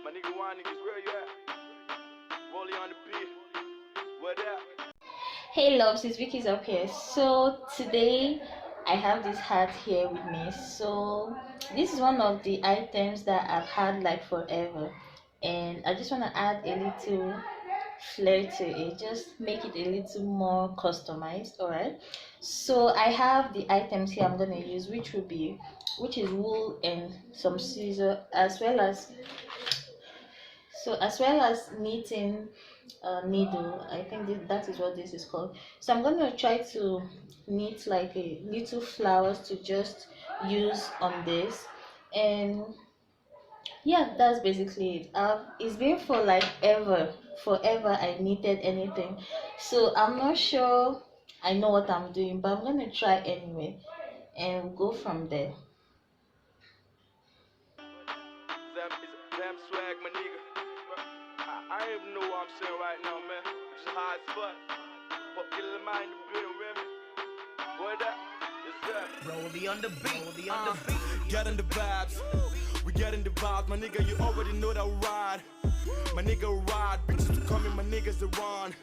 my nigga, why niggas, where you at? Rolling on the beat, what up? Hey loves, it's Vicky's up here. So today I have this hat here with me. So this is one of the items that I've had like forever, and I just want to add a little flair to it, just make it a little more customized. All right, so I have the items here I'm gonna use, which is wool and some scissor, as well as knitting needle. I think that is what this is called. So I'm going to try to knit like a little flowers to just use on this. And yeah, that's basically it. It's been for like forever I knitted anything, so I'm not sure I know what I'm doing, but I'm going to try anyway and go from there. Damn swag, my nigga. I ain't even know what I'm saying right now, man. It's hot as fuck. But get in mind the building, remember? What up? It's up. Rollie on the beat, rollie on the beat. Getting the vibes, we getting the vibes, my nigga. You already know that ride, my nigga ride. Bitches coming, my niggas the run.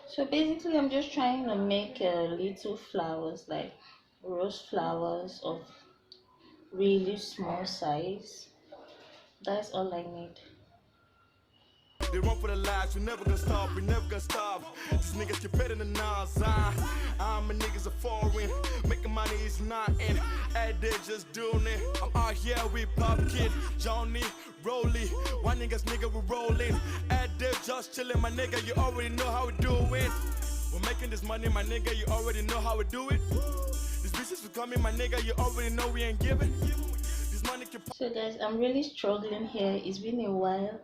So basically, I'm just trying to make little flowers, like rose flowers of really small size. That's all I need. They run for the lives, we never gonna stop, we never gonna stop. These niggas get better than us, I'm a niggas are foreign, making money is nothing. Every day just doing it. I'm out here with Pop Kid, Johnny, Rolly. One niggas nigga we rolling. Every day just chilling, my nigga. You already know how we do it. We're making this money, my nigga. You already know how we do it. These bitches we coming, my nigga. You already know we ain't giving. This money can. So guys, I'm really struggling here. It's been a while.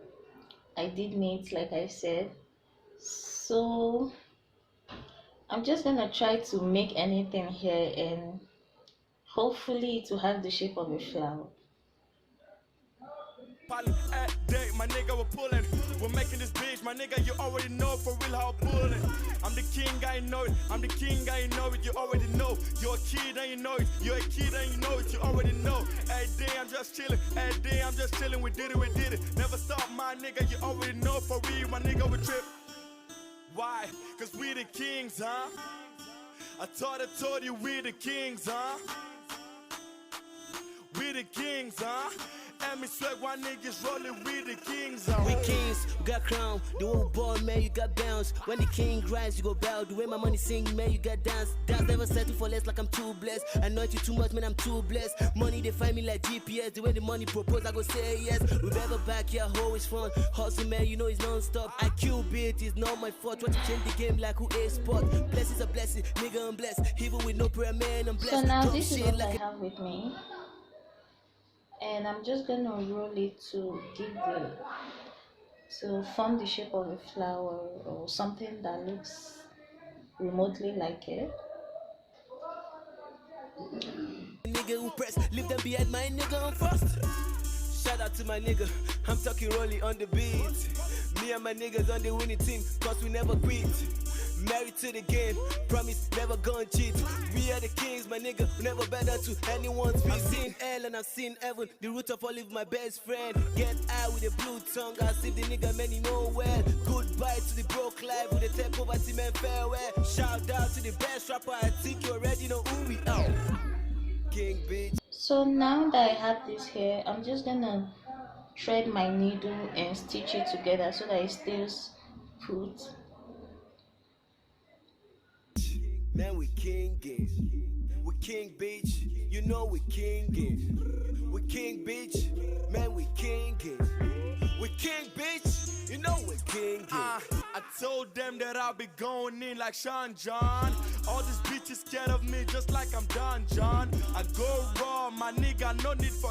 I did knit, like I said. So I'm just gonna try to make anything here, and hopefully to have the shape of a flower. Day, my nigga, we're pulling. We're making this bitch, my nigga. You already know for real how I'm pulling. I'm the king, I know it. I'm the king, I know it. You already know. You're a kid, and you know it. You're a kid, and you know it. You already know. Every day I'm just chilling. Every day I'm just chilling. We did it, we did it. Never stop, my nigga. You already know for real, my nigga. We trip. Why? Cause we the kings, huh? I told you we the kings, huh? We the kings, huh? And me swag, why niggas rolling with the kings, huh? We kings, we got crown. The old boy, man, you got bounce. When the king grinds, you go bow. The way my money sing, man, you got dance. Dance never settle for less, like I'm too blessed. I know you too much, man, I'm too blessed. Money, they find me like GPS. The way the money propose, I go say yes. We never back, yeah, always fun. Hustle, man, you know it's non-stop. I kill beat, it's not my fault. Try to change the game like who is sport. Blessings a blessing, nigga, I'm blessed. Even with no prayer, man, I'm blessed. So now Drop this is shit what like I have with me, and I'm just gonna roll it to form the shape of a flower or something that looks remotely like it. nigga who press, leave them behind my nigga on first. Shout out to my nigga, I'm talking rolling on the beat. Me and my niggas on the winning team, cause we never quit. Married to the game, promise never gonna cheat. We are the kings, my nigga, we never better to anyone's feet. I've seen hell and I've seen heaven, the root of all of my best friend. Get high with a blue tongue, I see the nigga many know well. Goodbye to the broke life with the tech poverty man farewell. Shout out to the best rapper, I think you already know who we are. King bitch. So now that I have this here, I'm just gonna thread my needle and stitch it together so that it stays put. Man, we king it. We king bitch. You know we king it. We king bitch. Man, we king it. We king bitch. You know we king it. I told them that I'll be going in like Sean John. All these bitches scared of me just like I'm Don John. I go raw, my nigga, no need for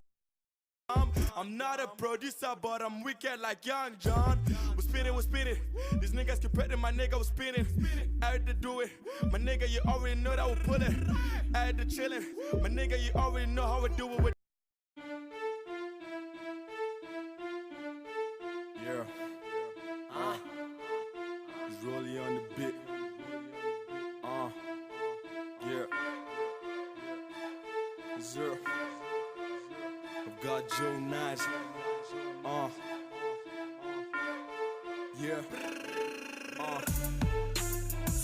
I'm not a producer, but I'm wicked like Young John. We spinning. These niggas keep petting my nigga, we spinning. I had to do it. My nigga, you already know that we pull it. I had to chillin'. My nigga, you already know how we do it with. Yeah. It's really on the bit. Yeah. Zero. I've got Joe Nice. Yeah.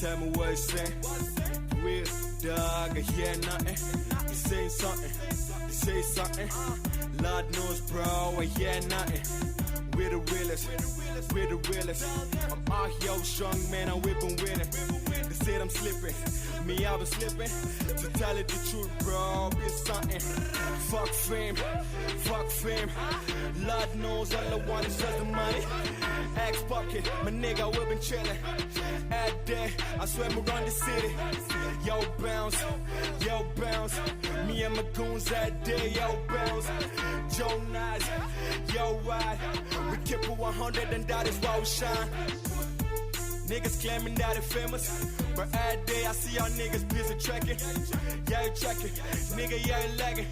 Tell me what you saying. Real dog, I hear nothing. You say something. You say something. Lord knows, bro, I hear nothing. We're the realest. We're the realest. I'm out here strong, man, and we've been winning. They said I'm slipping. Me, I've been slipping. To tell it the truth, bro, been something. Fuck fame. Fuck fame. Lord knows all I want is just the money. Axe pocket, my nigga, we've been chillin'. At day, I swear we run the city. Yo, bounce. Yo, bounce. Me and my goons that day, yo, bounce. Joe Nice, yo, ride. We keep it 100 and that is why we shine. Niggas claiming that they famous, but every day I see y'all niggas busy tracking. Yeah, you tracking. Nigga, yeah, you lagging.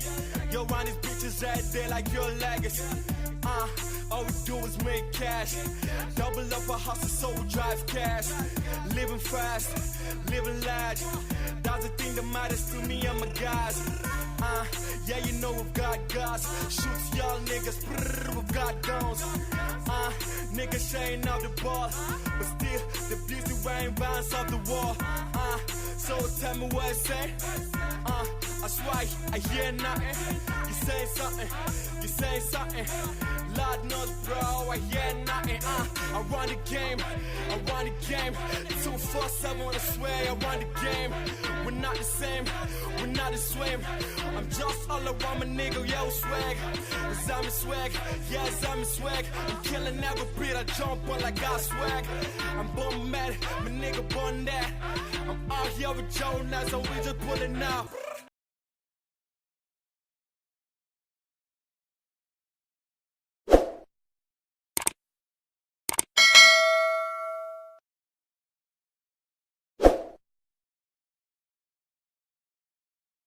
Yo, run these bitches every day like you're lagging. All we do is make cash. Double up our hustle so we drive cash. Living fast, living large. That's the thing that matters to me and my guys. Yeah, you know we've got guns. Shoots y'all niggas, we've got guns. Niggas shaying out the ball, but still the beauty wearing bands off the wall. So tell me what I say. I swear I hear nothing. You saying something, you saying something. Lord knows, bro, I hear nothing. I run the game, I run the game. 247, I swear I run the game. We're not the same, we're not the same. I'm just all around my nigga, yo, swag. Zami swag, yeah, Zami swag. I'm killing every beat, I jump on like I swag. I'm born mad, my nigga born that. I'm out here with Joe Nice, so we just pulling out.